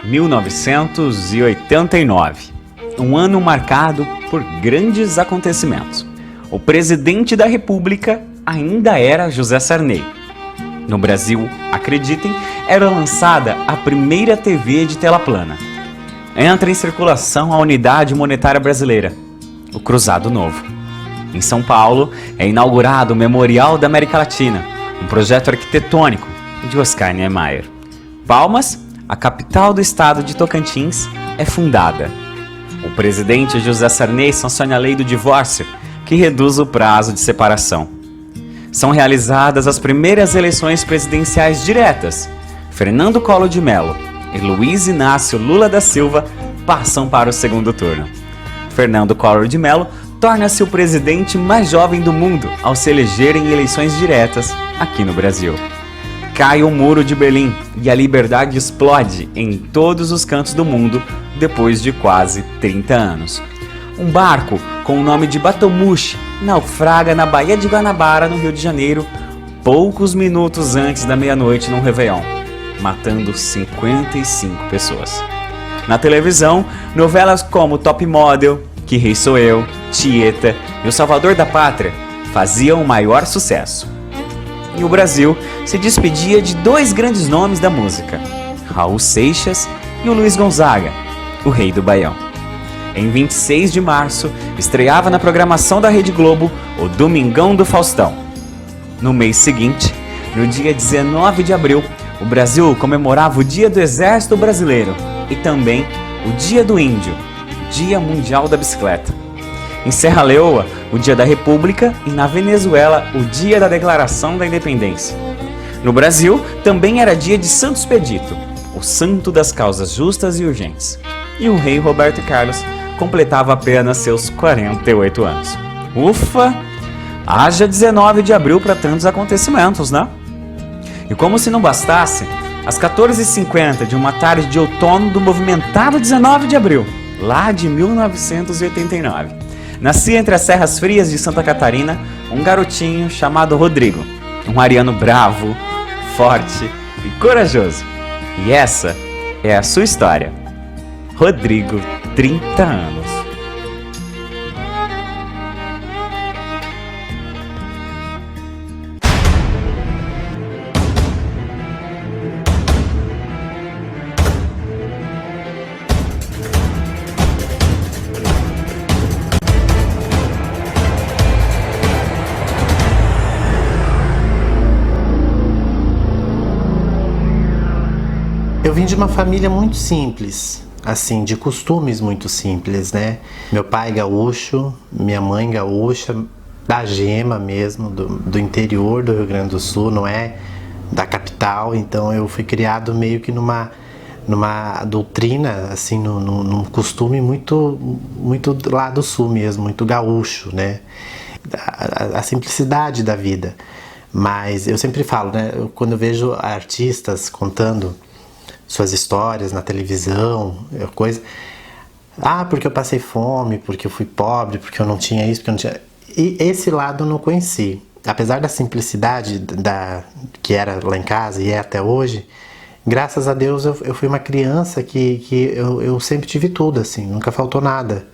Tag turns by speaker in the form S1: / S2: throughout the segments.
S1: 1989, um ano marcado por grandes acontecimentos. O presidente da República ainda era José Sarney. No Brasil, acreditem, era lançada a primeira TV de tela plana. Entra em circulação a Unidade Monetária Brasileira, o Cruzado Novo. Em São Paulo, é inaugurado o Memorial da América Latina, um projeto arquitetônico de Oscar Niemeyer. Palmas, a capital do estado de Tocantins, é fundada. O presidente José Sarney sanciona a lei do divórcio, que reduz o prazo de separação. São realizadas as primeiras eleições presidenciais diretas. Fernando Collor de Mello e Luiz Inácio Lula da Silva passam para o segundo turno. Fernando Collor de Mello torna-se o presidente mais jovem do mundo ao se eleger em eleições diretas aqui no Brasil. Cai o Muro de Berlim e a liberdade explode em todos os cantos do mundo depois de quase 30 anos. Um barco com o nome de Batomushi naufraga na Baía de Guanabara, no Rio de Janeiro, poucos minutos antes da meia-noite num Réveillon, matando 55 pessoas. Na televisão, novelas como Top Model, Que Rei Sou Eu, Tieta e O Salvador da Pátria faziam o maior sucesso. E o Brasil se despedia de dois grandes nomes da música, Raul Seixas e o Luiz Gonzaga, o Rei do Baião. Em 26 de março, estreava na programação da Rede Globo o Domingão do Faustão. No mês seguinte, no dia 19 de abril, o Brasil comemorava o Dia do Exército Brasileiro e também o Dia do Índio, Dia Mundial da Bicicleta. Em Serra Leoa, o Dia da República e na Venezuela, o Dia da Declaração da Independência. No Brasil, também era dia de Santo Expedito, o santo das causas justas e urgentes. E o rei Roberto Carlos completava apenas seus 48 anos. Ufa! Haja 19 de abril para tantos acontecimentos, né? E como se não bastasse, às 14h50 de uma tarde de outono do movimentado 19 de abril, lá de 1989, nascia entre as Serras Frias de Santa Catarina um garotinho chamado Rodrigo, um ariano bravo, forte e corajoso. E essa é a sua história. Rodrigo, 30 anos.
S2: Eu vim de uma família muito simples, assim, de costumes muito simples, né? Meu pai gaúcho, minha mãe gaúcha, da Gema mesmo, do interior do Rio Grande do Sul, não é da capital. Então eu fui criado meio que numa doutrina, assim, num costume muito lá do sul mesmo, muito gaúcho, né? A simplicidade da vida. Mas eu sempre falo, né? Quando eu vejo artistas contando suas histórias na televisão, coisa. Ah, porque eu passei fome, porque eu fui pobre, porque eu não tinha isso, porque eu não tinha. E esse lado eu não conheci. Apesar da simplicidade que era lá em casa e é até hoje, graças a Deus eu fui uma criança que eu sempre tive tudo, assim, nunca faltou nada.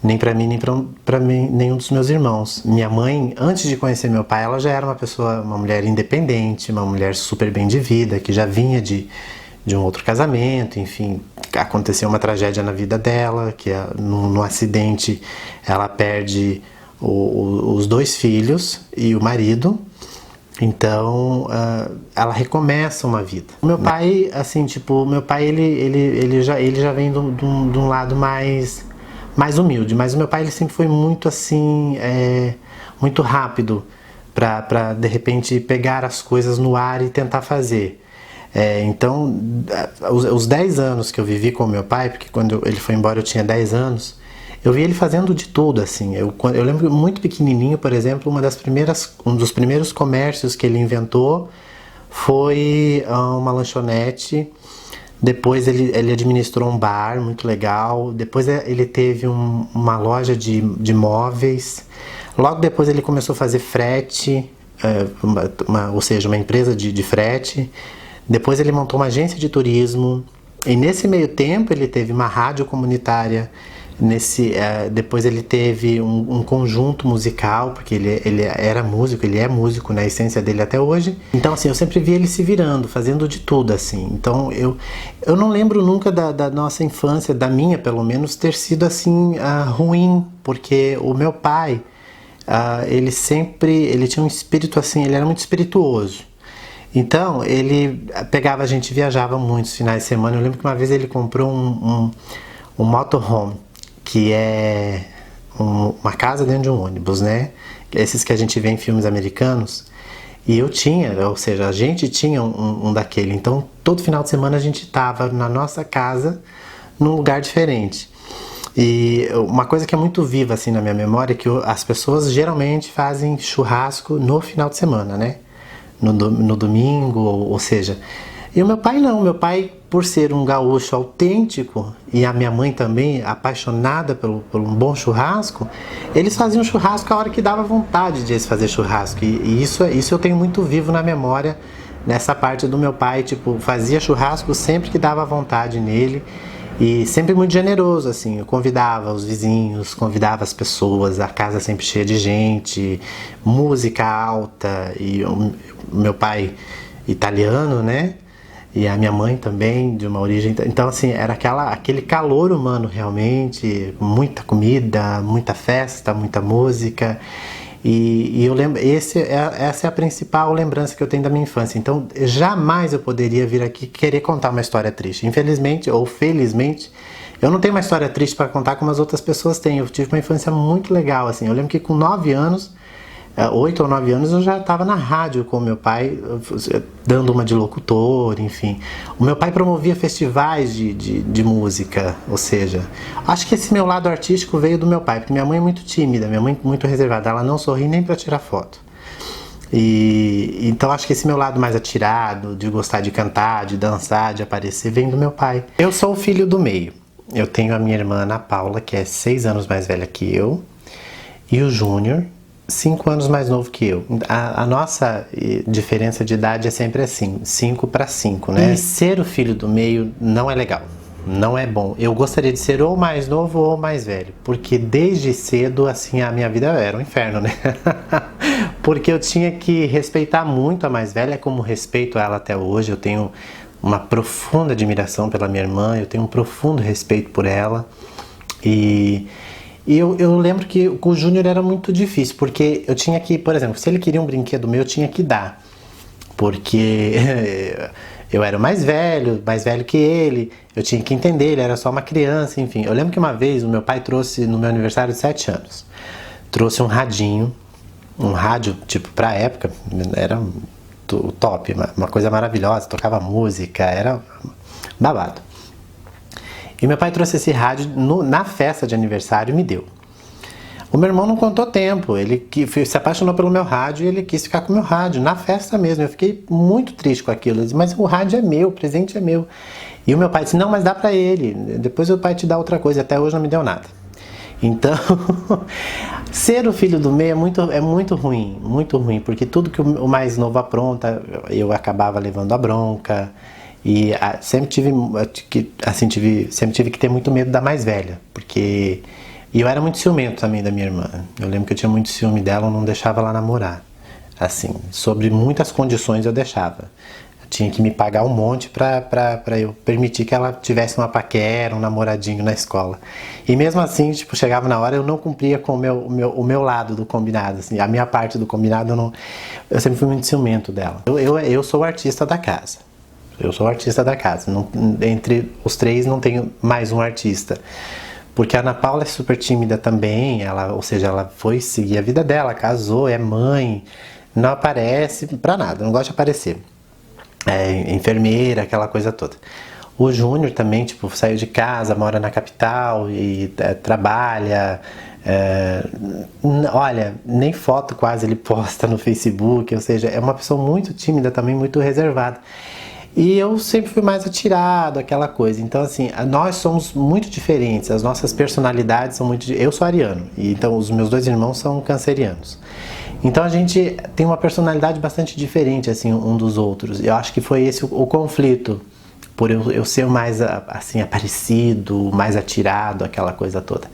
S2: Nem pra mim, nem pra mim, nenhum dos meus irmãos. Minha mãe, antes de conhecer meu pai, ela já era uma mulher independente, uma mulher super bem de vida, que já vinha de um outro casamento, enfim, aconteceu uma tragédia na vida dela, que num acidente ela perde os dois filhos e o marido, então ela recomeça uma vida. O meu pai, assim, tipo, ele já vem de um lado mais humilde, mas o meu pai ele sempre foi muito assim, muito rápido para de repente pegar as coisas no ar e tentar fazer. Então, os 10 anos que eu vivi com o meu pai, porque quando ele foi embora eu tinha 10 anos, eu vi ele fazendo de tudo, assim. Eu lembro muito pequenininho, por exemplo, um dos primeiros comércios que ele inventou foi uma lanchonete. Depois ele administrou um bar muito legal. Depois ele teve uma loja de móveis. Logo depois ele começou a fazer frete, ou seja, uma empresa de frete. Depois ele montou uma agência de turismo. E nesse meio tempo ele teve uma rádio comunitária, depois ele teve um conjunto musical, porque ele era músico, ele é músico na essência dele até hoje. Então assim, eu sempre vi ele se virando, fazendo de tudo assim. Então eu não lembro nunca da nossa infância, da minha pelo menos, ter sido assim ruim, porque o meu pai, ele tinha um espírito assim, ele era muito espirituoso. Então ele pegava a gente, viajava muitos finais de semana. Eu lembro que uma vez ele comprou um motorhome, que é uma casa dentro de um ônibus, né? Esses que a gente vê em filmes americanos. E eu tinha, ou seja, a gente tinha um daquele. Então, todo final de semana a gente estava na nossa casa, num lugar diferente. E uma coisa que é muito viva assim na minha memória é que as pessoas geralmente fazem churrasco no final de semana, né? No domingo, ou seja... E o meu pai não, meu pai, por ser um gaúcho autêntico, e a minha mãe também apaixonada por um bom churrasco, eles faziam churrasco a hora que dava vontade de eles fazer churrasco. E isso eu tenho muito vivo na memória, nessa parte do meu pai, tipo, fazia churrasco sempre que dava vontade nele, e sempre muito generoso, assim, eu convidava os vizinhos, convidava as pessoas, a casa sempre cheia de gente, música alta, e o meu pai italiano, né? E a minha mãe também, de uma origem... Então, assim, era aquele calor humano, realmente. Muita comida, muita festa, muita música. E eu lembro... Essa é a principal lembrança que eu tenho da minha infância. Então, jamais eu poderia vir aqui querer contar uma história triste. Infelizmente, ou felizmente, eu não tenho uma história triste para contar como as outras pessoas têm. Eu tive uma infância muito legal, assim. Eu lembro que com 9 anos... 8 ou 9 anos eu já estava na rádio com o meu pai, dando uma de locutor, enfim. O meu pai promovia festivais de música, ou seja, acho que esse meu lado artístico veio do meu pai, porque minha mãe é muito tímida, minha mãe é muito reservada, ela não sorri nem para tirar foto. E então acho que esse meu lado mais atirado, de gostar de cantar, de dançar, de aparecer, vem do meu pai. Eu sou o filho do meio. Eu tenho a minha irmã Ana Paula, que é 6 anos mais velha que eu, e o Júnior, 5 anos mais novo que eu. A nossa diferença de idade é sempre assim, 5 para 5, né? E ser o filho do meio não é legal, não é bom. Eu gostaria de ser ou mais novo ou mais velho, porque desde cedo, assim, a minha vida era um inferno, né? Porque eu tinha que respeitar muito a mais velha, como respeito ela até hoje. Eu tenho uma profunda admiração pela minha irmã, eu tenho um profundo respeito por ela. E eu lembro que com o Júnior era muito difícil, porque eu tinha que, por exemplo, se ele queria um brinquedo meu, eu tinha que dar. Porque eu era o mais velho que ele, eu tinha que entender, ele era só uma criança, enfim. Eu lembro que uma vez o meu pai trouxe, no meu aniversário de 7 anos, trouxe um radinho, um rádio, tipo, pra época, era o top, uma coisa maravilhosa, tocava música, era babado. E meu pai trouxe esse rádio na festa de aniversário e me deu. O meu irmão não contou tempo, ele se apaixonou pelo meu rádio e ele quis ficar com o meu rádio, na festa mesmo. Eu fiquei muito triste com aquilo, eu disse, mas o rádio é meu, o presente é meu. E o meu pai disse, não, mas dá pra ele, depois o pai te dá outra coisa, até hoje não me deu nada. Então, ser o filho do meio é muito ruim, porque tudo que o mais novo apronta, eu acabava levando a bronca. E sempre tive que ter muito medo da mais velha, porque... E eu era muito ciumento também da minha irmã. Eu lembro que eu tinha muito ciúme dela, eu não deixava ela namorar. Assim, sobre muitas condições eu deixava. Eu tinha que me pagar um monte pra eu permitir que ela tivesse uma paquera, um namoradinho na escola. E mesmo assim, tipo, chegava na hora, eu não cumpria com o meu lado do combinado, assim. A minha parte do combinado, eu sempre fui muito ciumento dela. Eu sou o artista da casa. Eu sou o artista da casa. Entre os 3 não tenho mais um artista. Porque a Ana Paula é super tímida também. Ela foi seguir a vida dela, casou, é mãe. Não aparece pra nada, não gosta de aparecer. É enfermeira, aquela coisa toda. O Júnior também, tipo, saiu de casa, mora na capital e trabalha. Olha, nem foto quase ele posta no Facebook. Ou seja, é uma pessoa muito tímida também, muito reservada. E eu sempre fui mais atirado, aquela coisa. Então, assim, nós somos muito diferentes, as nossas personalidades são muito... Eu sou ariano, e então os meus 2 irmãos são cancerianos. Então a gente tem uma personalidade bastante diferente, assim, um dos outros. Eu acho que foi esse o conflito, por eu ser mais assim aparecido, mais atirado, aquela coisa toda.